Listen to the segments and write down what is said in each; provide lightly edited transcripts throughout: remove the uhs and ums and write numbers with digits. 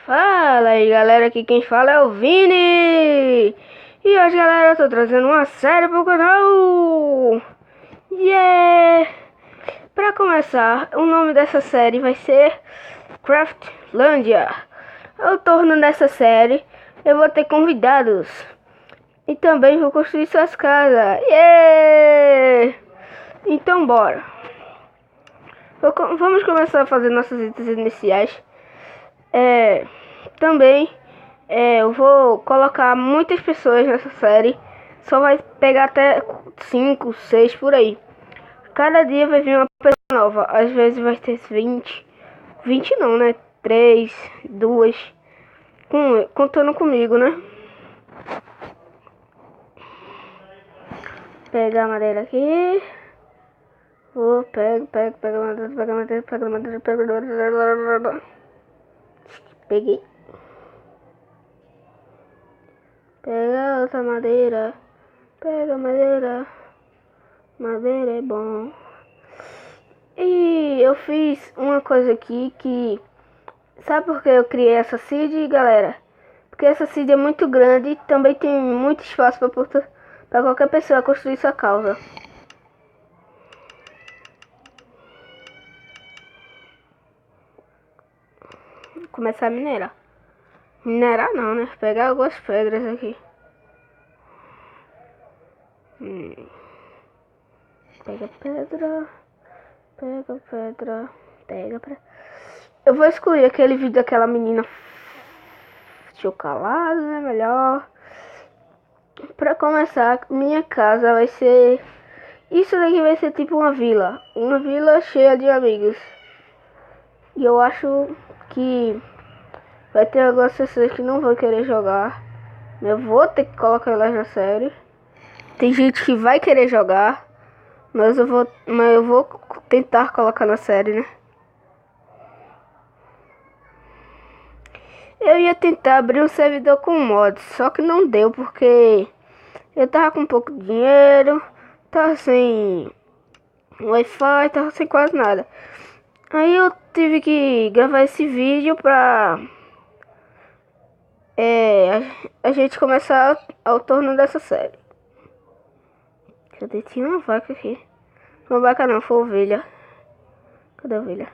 Fala aí galera, aqui quem fala é o Vini. E hoje galera, eu tô trazendo uma série pro canal. Yeah! Pra começar, o nome dessa série vai ser Craftlandia. Ao torno dessa série, eu vou ter convidados e também vou construir suas casas. Yeah! Então bora. Vamos começar a fazer nossos itens iniciais. Também eu vou colocar muitas pessoas nessa série. Só vai pegar até 5, 6 por aí. Cada dia vai vir uma pessoa nova. Às vezes vai ter 20. 20 não, né? 3, 2. Contando comigo, né? Pegar a madeira aqui. Pega a madeira. Peguei. Pega outra madeira. Pega madeira. Madeira é bom. E eu fiz uma coisa aqui que... Sabe por que eu criei essa seed, galera? Porque essa seed é muito grande e também tem muito espaço para qualquer pessoa construir sua casa. Vou começar a minerar. Minerar não, né? Pegar algumas pedras aqui. Pega pedra. Eu vou excluir aquele vídeo daquela menina chocolate, né? Melhor. Pra começar, minha casa vai ser... Isso daqui vai ser tipo uma vila. Uma vila cheia de amigos. E eu acho que vai ter algumas pessoas que não vão querer jogar. Eu vou ter que colocar elas na série. Tem gente que vai querer jogar. Mas eu vou tentar colocar na série, né? Eu ia tentar abrir um servidor com mods, só que não deu porque eu tava com pouco dinheiro, tava sem Wi-Fi, tava sem quase nada. Aí eu tive que gravar esse vídeo pra a gente começar ao torno dessa série. Cadê? Tinha uma vaca aqui. Uma vaca não, foi ovelha. Cadê a ovelha?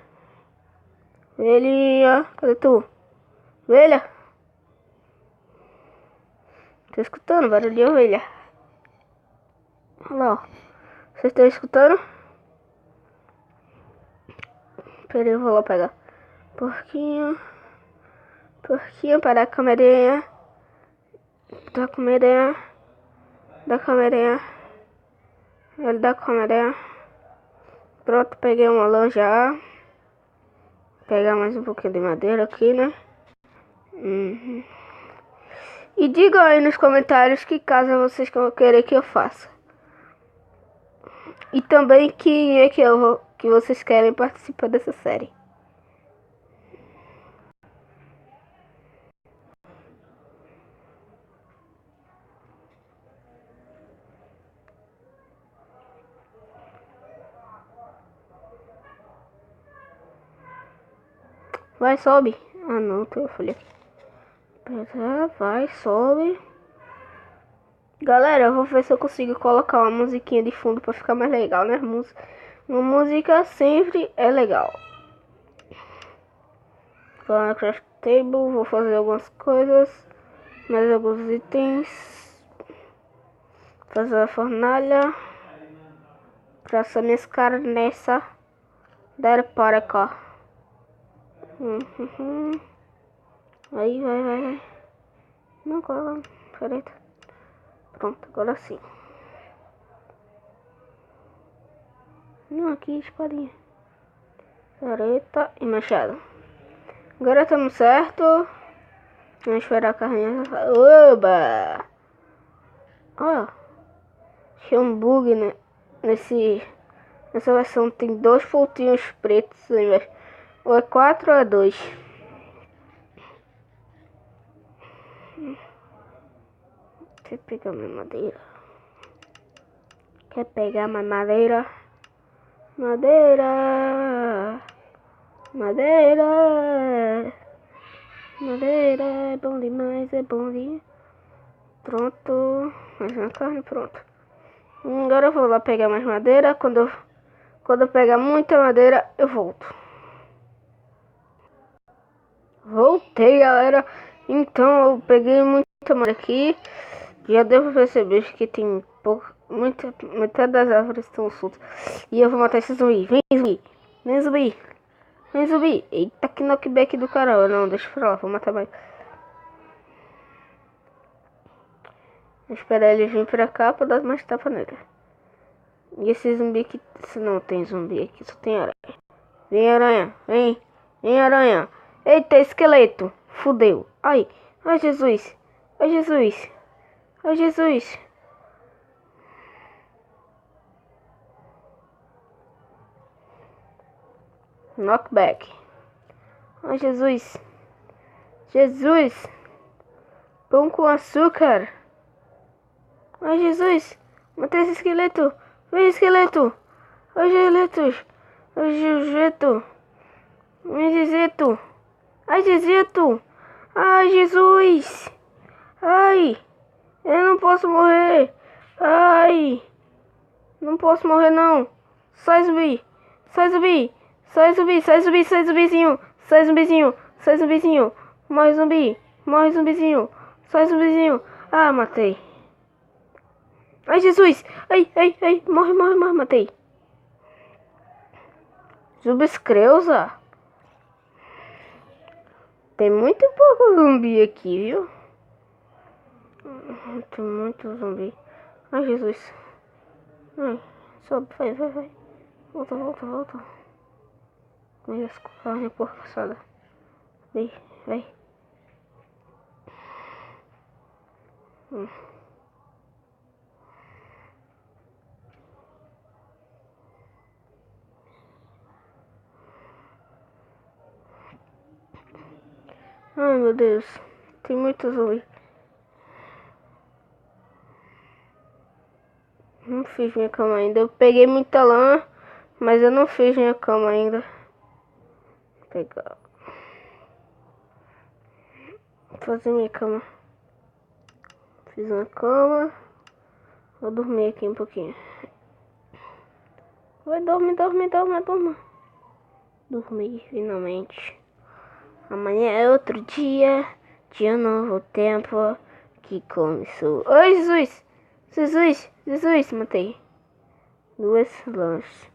Ovelhinha, cadê tu? Ovelha? Tô escutando barulho de ovelha. Olha lá, ó. Vocês estão escutando? Pera aí, eu vou lá pegar. Porquinho. Porquinho, para a câmerinha. Da câmerinha. Da câmerinha. Ele da câmerinha. Pronto, peguei uma lã já. Pegar mais um pouquinho de madeira aqui, né? E digam aí nos comentários que casa vocês querem que eu faça. E também quem é que vocês querem participar dessa série. Vai, sobe. Ah não, tem folha. Vai, sobe. Galera, eu vou ver se eu consigo colocar uma musiquinha de fundo pra ficar mais legal, né? Uma música sempre é legal. Vou na craft table, vou fazer algumas coisas. Mais alguns itens. Fazer a fornalha. Pra essa minhas carneças. Dar para cá. Aí, vai. Não, cola. Peraí. Pronto, agora sim. Não, aqui, espadinha. Careta e machado. Agora estamos certo. Vamos esperar a carrinha. Oba! Ó. Achei um bug, né? Nessa versão tem 2 pontinhos pretos. Ou é 4 ou é 2. Quer pegar minha madeira? Quer pegar mais madeira? Madeira. Madeira é bom demais, é bom demais. Pronto. Mais uma carne, pronto. Agora eu vou lá pegar mais madeira. Quando eu pegar muita madeira, eu volto. Voltei, galera. Então eu peguei muita madeira aqui. Já devo perceber que tem metade das árvores estão soltas. E eu vou matar esse zumbi. Vem, zumbi. Vem, zumbi. Vem, zumbi. Eita, que knockback do caramba. Não, deixa pra lá. Vou matar mais. Vou esperar ele vir pra cá pra dar mais tapa nele. E esse zumbi aqui... Se não tem zumbi aqui, só tem aranha. Vem, aranha. Vem. Vem, aranha. Eita, esqueleto. Fudeu. Ai. Ai, Jesus. Ai, Jesus. Ai, Jesus. Knockback. Ai, Jesus. Jesus. Pão com açúcar. Ai, Jesus. Matei esse esqueleto. Vem, esqueleto. Ai, esqueleto. Ai, Jejeto. Ai, Jejeto. Ai, Jejeto. Ai, Jesus. Ai. Eu não posso morrer. Ai. Não posso morrer, não. Sai, zumbi. Sai, zumbi. Sai, zumbi. Sai, zumbi. Sai, zumbizinho. Sai, zumbizinho. Sai, zumbizinho. Morre, zumbi. Morre, zumbizinho. Sai, zumbizinho. Ah, matei. Ai, Jesus. Ai, ai, ai. Morre, morre, morre. Matei. Zubescreusa. Tem muito pouco zumbi aqui, viu? Tem muito zumbi. Ai, Jesus. Ai, sobe, vai, vai, vai. Volta, volta, volta. Minha carne porca assada. Vem, vai. Ai, meu Deus. Tem muito zumbi. Não fiz minha cama ainda. Eu peguei muita lã, mas eu não fiz minha cama ainda. Vou pegar. Vou fazer minha cama. Fiz uma cama. Vou dormir aqui um pouquinho. Vai, dorme, dorme, dorme, dorme. Dormi, finalmente. Amanhã é outro dia. Dia novo, tempo que começou. Oi, Jesus! Jesus! Jesus! Matei. Duas lanches.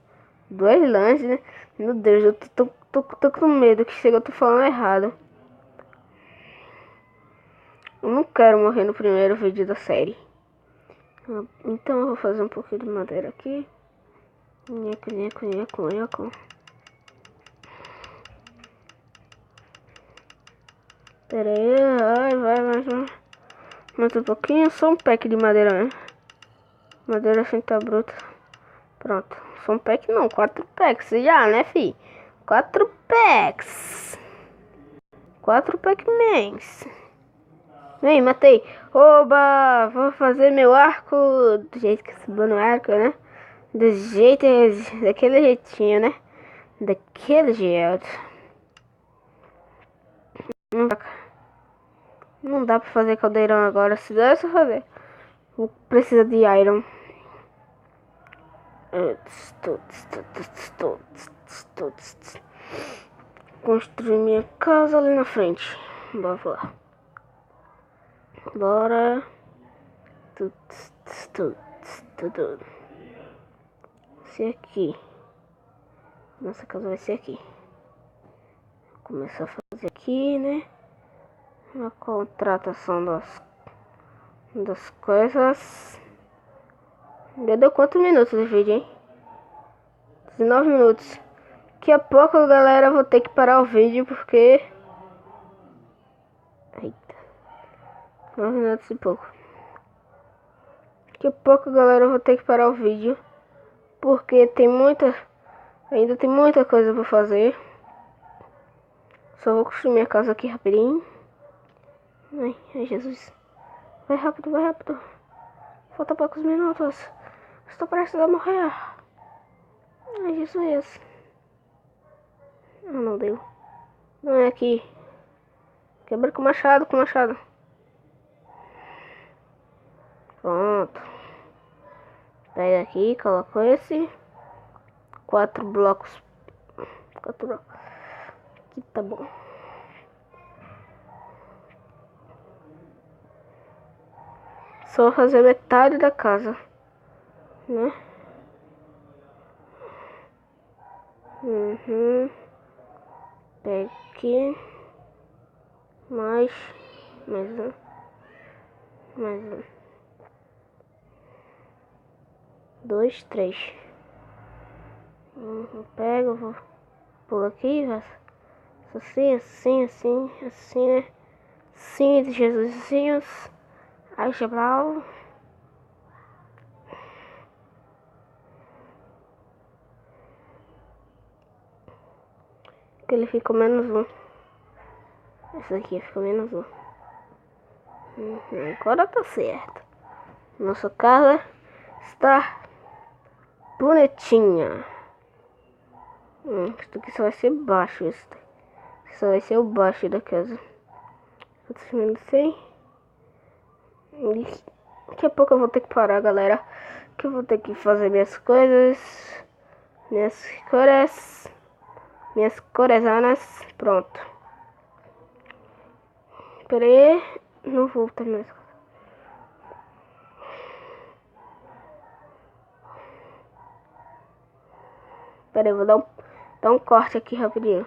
Duas lanches, né? Meu Deus, eu tô com medo que chega eu tô falando errado. Eu não quero morrer no primeiro vídeo da série. Então eu vou fazer um pouquinho de madeira aqui. Nheco, nheco, nheco, nheco. Pera aí, vai, mais um pouquinho, só um pack de madeira mesmo. Madeira sem tá bruta. Pronto, só um pack não, 4 packs já, né, fi? 4 packs. 4 pack-mans. Vem, matei. Oba, vou fazer meu arco do jeito que subiu no arco, né? Do jeito, daquele jeitinho, né? Daquele jeito. Não dá pra fazer caldeirão agora. Se desse pra fazer, precisa de iron. Construir minha casa ali na frente. Bora lá. Bora. Esse aqui. Nossa casa vai ser aqui. Vou começar a fazer aqui, né? A contratação das coisas. Já deu quantos minutos de vídeo, hein? 19 minutos. Daqui a pouco, galera, eu vou ter que parar o vídeo porque... Eita. 9 minutos e pouco. Daqui a pouco, galera, eu vou ter que parar o vídeo porque tem muita... Ainda tem muita coisa pra fazer. Só vou construir minha casa aqui rapidinho. Ai, Jesus. Vai rápido, vai rápido. Falta poucos minutos. Estou prestes a morrer. Ai, Jesus. Ah, não deu. Não é aqui. Quebra com machado, com machado. Pronto. Pega aqui, coloca esse. 4 blocos. 4 blocos. Aqui tá bom. Só vou fazer metade da casa, né? Pega aqui. Mais um. Mais um. 2, 3. Pega, vou pular aqui, assim, né? Sim, de Jesusinhos. Aí, Gebral. Que ele ficou menos 1. Esse aqui ficou menos 1. Agora tá certo. Nossa casa está bonitinha. Isso aqui só vai ser baixo. Isso só vai ser o baixo da casa. Assim. Daqui a pouco eu vou ter que parar, galera. Que eu vou ter que fazer minhas coisas. Minhas coresanas. Pronto. Pera aí. Não vou terminar essa coisa. Pera aí, vou dar um corte aqui rapidinho.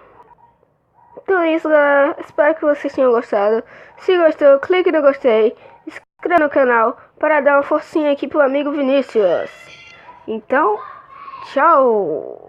Então é isso, galera. Espero que vocês tenham gostado. Se gostou, clique no gostei. Inscreva no canal para dar uma forcinha aqui pro amigo Vinícius. Então, tchau!